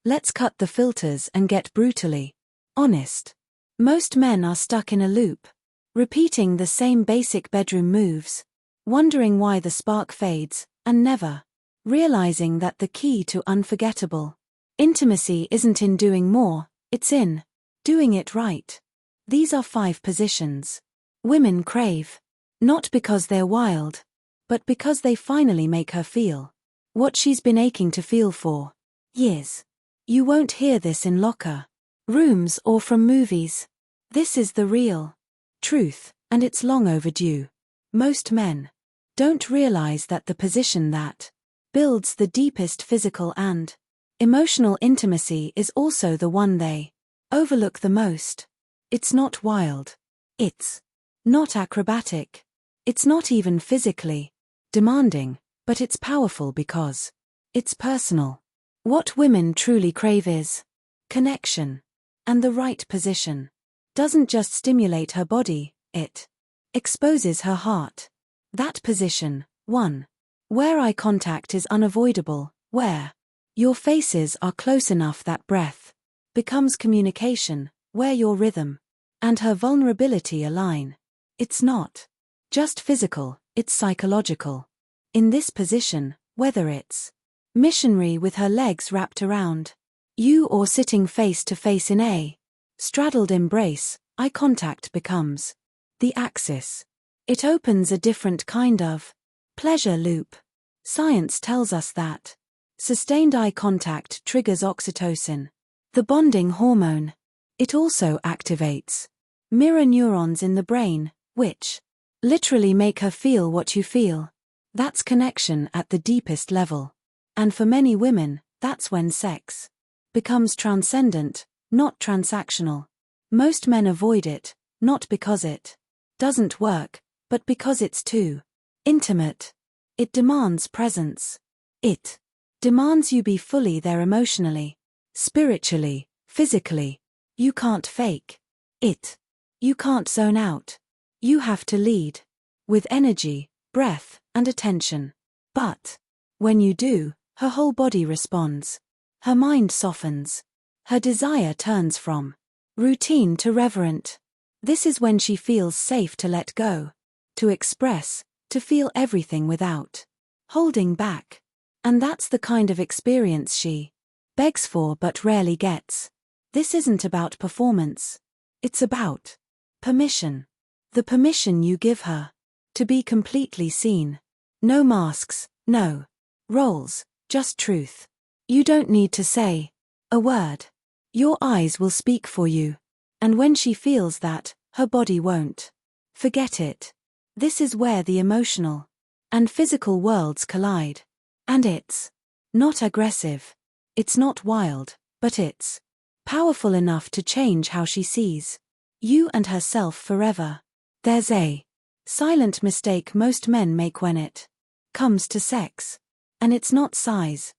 Let's cut the filters and get brutally honest. Most men are stuck in a loop, repeating the same basic bedroom moves, wondering why the spark fades, and never realizing that the key to unforgettable intimacy isn't in doing more, it's in doing it right. These are 5 positions women crave, not because they're wild, but because they finally make her feel what she's been aching to feel for years. You won't hear this in locker rooms or from movies. This is the real truth, and it's long overdue. Most men don't realize that the position that builds the deepest physical and emotional intimacy is also the one they overlook the most. It's not wild. It's not acrobatic. It's not even physically demanding, but it's powerful because it's personal. What women truly crave is connection. And the right position doesn't just stimulate her body, it exposes her heart. That position, 1. Where eye contact is unavoidable, where your faces are close enough that breath becomes communication, where your rhythm and her vulnerability align. It's not just physical, it's psychological. In this position, whether it's missionary with her legs wrapped around you or sitting face to face in a straddled embrace, eye contact becomes the axis. It opens a different kind of pleasure loop. Science tells us that sustained eye contact triggers oxytocin, the bonding hormone. It also activates mirror neurons in the brain, which literally make her feel what you feel. That's connection at the deepest level. And for many women, that's when sex becomes transcendent, not transactional. Most men avoid it, not because it doesn't work, but because it's too intimate. It demands presence. It demands you be fully there emotionally, spiritually, physically. You can't fake it. You can't zone out. You have to lead with energy, breath, and attention. But when you do, her whole body responds. Her mind softens. Her desire turns from routine to reverent. This is when she feels safe to let go, to express, to feel everything without holding back. And that's the kind of experience she begs for but rarely gets. This isn't about performance. It's about permission. The permission you give her to be completely seen. No masks, no roles, just truth. You don't need to say a word. Your eyes will speak for you. And when she feels that, her body won't forget it. This is where the emotional and physical worlds collide. And it's not aggressive. It's not wild, but it's powerful enough to change how she sees you and herself forever. There's a silent mistake most men make when it comes to sex. And it's not size,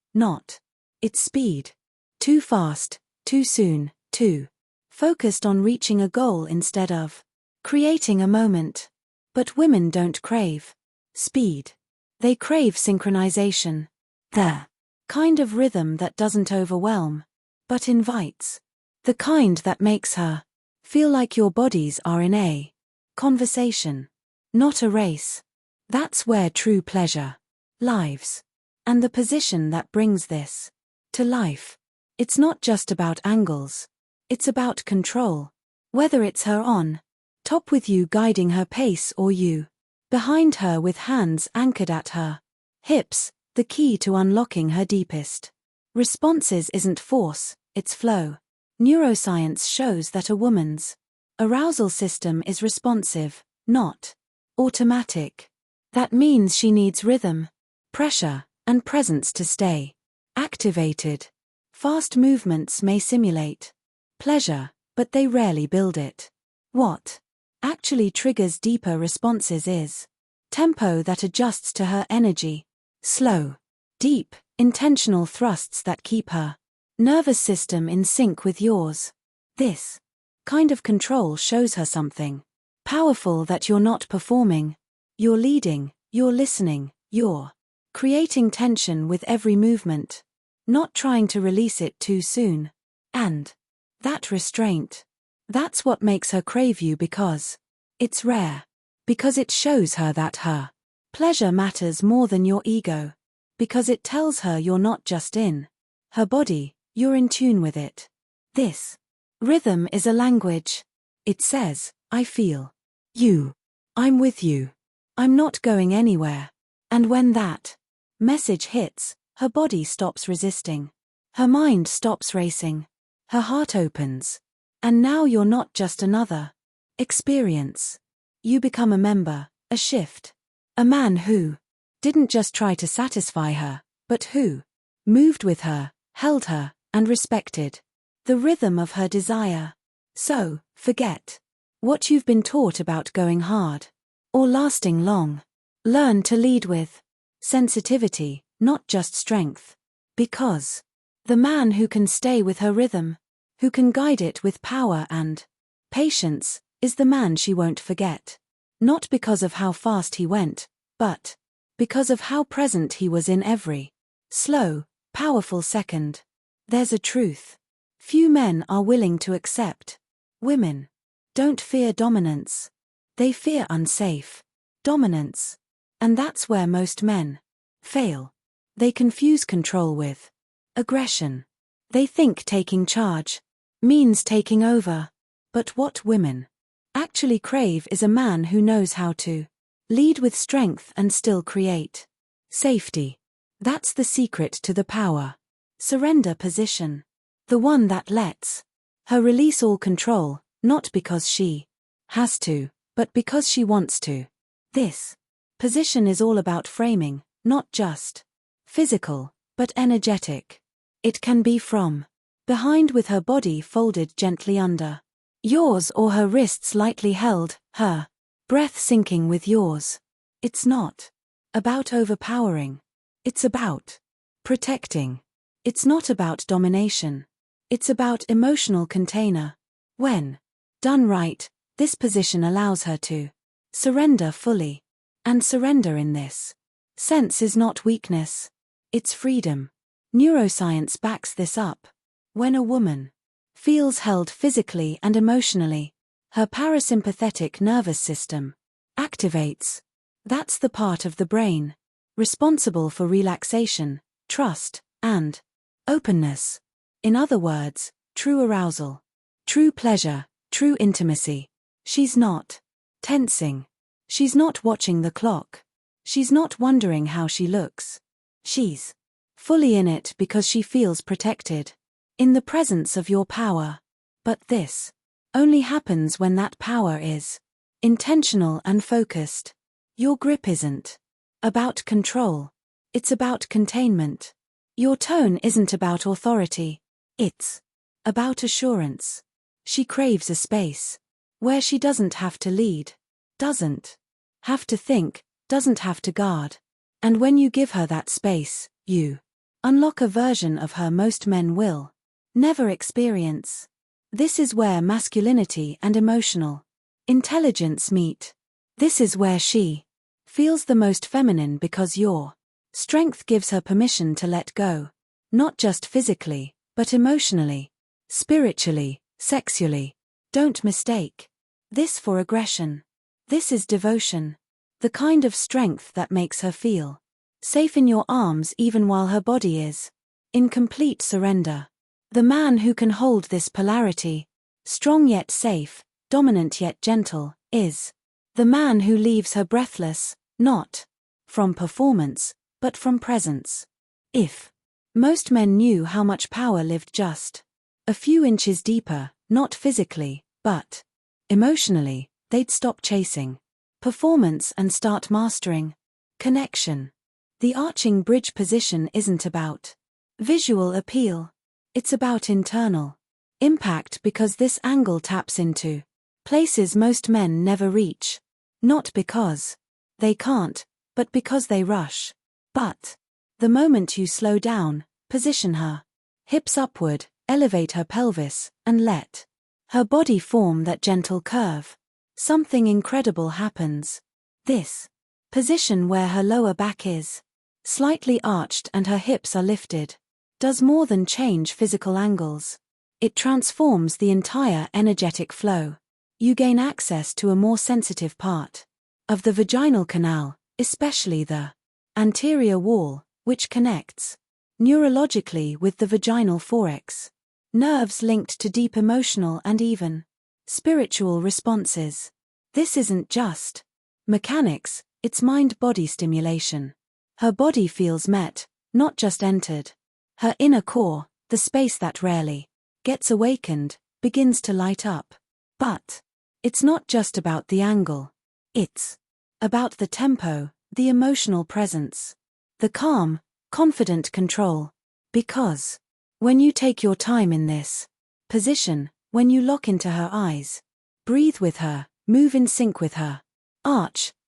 it's speed. Too fast, too soon, too focused on reaching a goal instead of creating a moment. But women don't crave speed. They crave synchronization. The kind of rhythm that doesn't overwhelm, but invites. The kind that makes her feel like your bodies are in a conversation, not a race. That's where true pleasure lives. And the position that brings this to life. It's not just about angles. It's about control. Whether it's her on top with you guiding her pace or you behind her with hands anchored at her hips, the key to unlocking her deepest responses isn't force, it's flow. Neuroscience shows that a woman's arousal system is responsive, not automatic. That means she needs rhythm, pressure, and presence to stay activated. Fast movements may simulate pleasure, but they rarely build it. What actually triggers deeper responses is tempo that adjusts to her energy, slow, deep, intentional thrusts that keep her nervous system in sync with yours. This kind of control shows her something powerful, that you're not performing, you're leading, you're listening, you're creating tension with every movement. not trying to release it too soon. And that restraint, that's what makes her crave you, because it's rare. Because it shows her that her pleasure matters more than your ego. Because it tells her you're not just in her body, you're in tune with it. This rhythm is a language. It says, I feel you. I'm with you. I'm not going anywhere. And when that message hits, her body stops resisting. Her mind stops racing. Her heart opens. And now you're not just another experience. You become a member, a shift. A man who didn't just try to satisfy her, but who moved with her, held her, and respected the rhythm of her desire. So, forget what you've been taught about going hard or lasting long. Learn to lead with sensitivity, not just strength. Because the man who can stay with her rhythm, who can guide it with power and patience, is the man she won't forget. Not because of how fast he went, but because of how present he was in every slow, powerful second. There's a truth few men are willing to accept. Women don't fear dominance. They fear unsafe dominance. And that's where most men fail. They confuse control with aggression. They think taking charge means taking over. But what women actually crave is a man who knows how to lead with strength and still create safety. That's the secret to the power surrender position. The one that lets her release all control, not because she has to, but because she wants to. This position is all about framing, not just physical, but energetic. It can be from behind with her body folded gently under yours, or her wrists lightly held, her breath sinking with yours. It's not about overpowering. It's about protecting. It's not about domination. It's about emotional container. When done right, this position allows her to surrender fully. And surrender in this sense is not weakness. It's freedom. Neuroscience backs this up. When a woman feels held physically and emotionally, her parasympathetic nervous system activates. That's the part of the brain responsible for relaxation, trust, and openness. In other words, true arousal, true pleasure, true intimacy. She's not tensing. She's not watching the clock. She's not wondering how she looks. She's fully in it because she feels protected. In the presence of your power. But this only happens when that power is intentional and focused. Your grip isn't about control. It's about containment. Your tone isn't about authority. It's about assurance. She craves a space where she doesn't have to lead, doesn't have to think, doesn't have to guard. And when you give her that space, you unlock a version of her most men will never experience. This is where masculinity and emotional intelligence meet. This is where she feels the most feminine because your strength gives her permission to let go. Not just physically, but emotionally, spiritually, sexually. Don't mistake this for aggression. This is devotion. The kind of strength that makes her feel safe in your arms even while her body is in complete surrender. The man who can hold this polarity, strong yet safe, dominant yet gentle, is the man who leaves her breathless, not from performance, but from presence. If most men knew how much power lived just a few inches deeper, not physically, but emotionally, they'd stop chasing performance and start mastering connection. The arching bridge position isn't about visual appeal. It's about internal impact, because this angle taps into places most men never reach. Not because they can't, but because they rush. But the moment you slow down, position her hips upward, elevate her pelvis, and let her body form that gentle curve, something incredible happens. This position where her lower back is slightly arched and her hips are lifted does more than change physical angles. It transforms the entire energetic flow. You gain access to a more sensitive part of the vaginal canal, especially the anterior wall, which connects neurologically with the vaginal thorax. Nerves linked to deep emotional and even spiritual responses. This isn't just mechanics, it's mind-body stimulation. Her body feels met, not just entered. Her inner core, the space that rarely gets awakened, begins to light up. But it's not just about the angle. It's about the tempo, the emotional presence, the calm, confident control. Because when you take your time in this position, when you lock into her eyes, breathe with her, move in sync with her,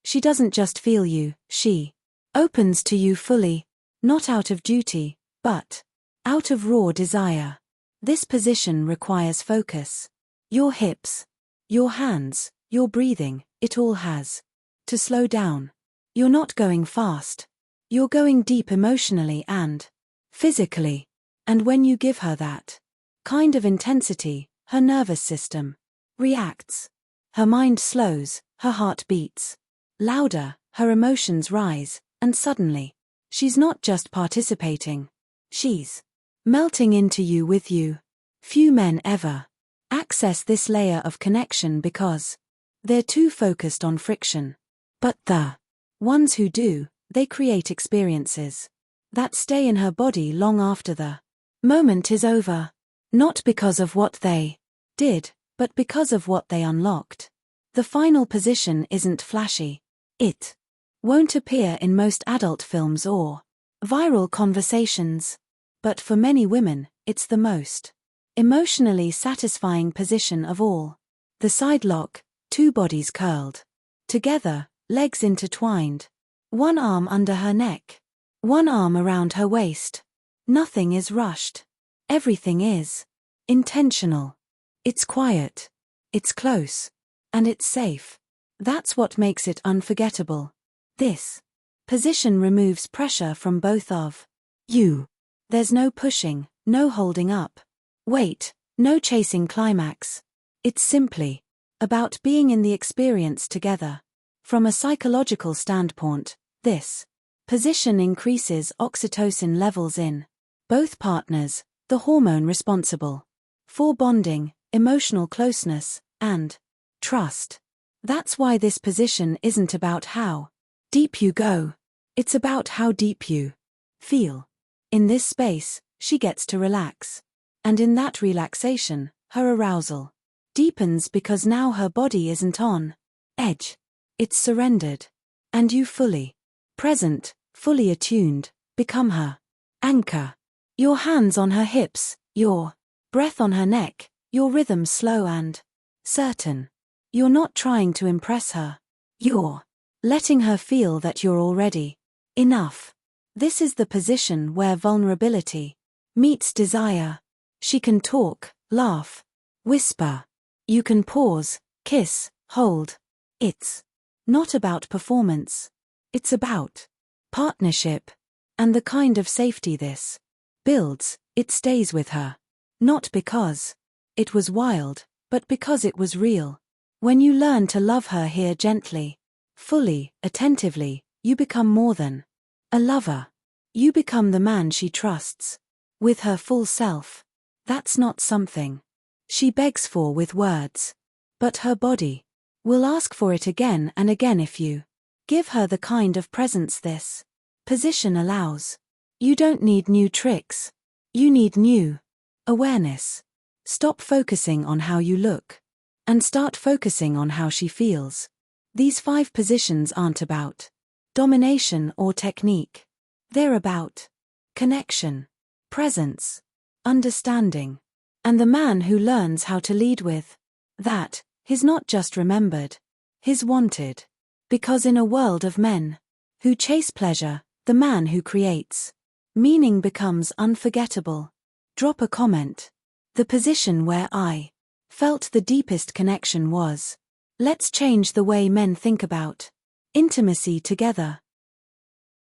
she doesn't just feel you, she opens to you fully, not out of duty, but out of raw desire. This position requires focus. Your hips, your hands, your breathing, it all has to slow down. You're not going fast. You're going deep emotionally and physically. And when you give her that kind of intensity, her nervous system reacts. Her mind slows, her heart beats louder, her emotions rise, and suddenly, she's not just participating. She's melting into you with you. Few men ever access this layer of connection because they're too focused on friction. But the ones who do, they create experiences that stay in her body long after the moment is over. Not because of what they did, but because of what they unlocked. The final position isn't flashy. It won't appear in most adult films or viral conversations. But for many women, it's the most emotionally satisfying position of all. The side lock, two bodies curled together, legs intertwined. One arm under her neck. One arm around her waist. Nothing is rushed. Everything is intentional. It's quiet. It's close. And it's safe. That's what makes it unforgettable. This position removes pressure from both of you. There's no pushing, no holding up. Wait, no chasing climax. It's simply about being in the experience together. From a psychological standpoint, this position increases oxytocin levels in both partners, the hormone responsible for bonding, emotional closeness, and trust. That's why this position isn't about how deep you go. It's about how deep you feel. In this space, she gets to relax. And in that relaxation, her arousal deepens because now her body isn't on edge. It's surrendered. And you fully present, fully attuned, become her anchor. Your hands on her hips, your breath on her neck, your rhythm slow and certain. You're not trying to impress her. You're letting her feel that you're already enough. This is the position where vulnerability meets desire. She can talk, laugh, whisper. You can pause, kiss, hold. It's not about performance. It's about partnership. And the kind of safety this builds, it stays with her. Not because it was wild, but because it was real. When you learn to love her here gently, fully, attentively, you become more than a lover. You become the man she trusts. With her full self. That's not something she begs for with words. But her body will ask for it again and again if you give her the kind of presence this position allows. You don't need new tricks. You need new awareness. Stop focusing on how you look. And start focusing on how she feels. These 5 positions aren't about domination or technique. They're about connection, presence, understanding. And the man who learns how to lead with that, he's not just remembered, he's wanted. Because in a world of men who chase pleasure, the man who creates meaning becomes unforgettable. Drop a comment. The position where I felt the deepest connection was. Let's change the way men think about intimacy together.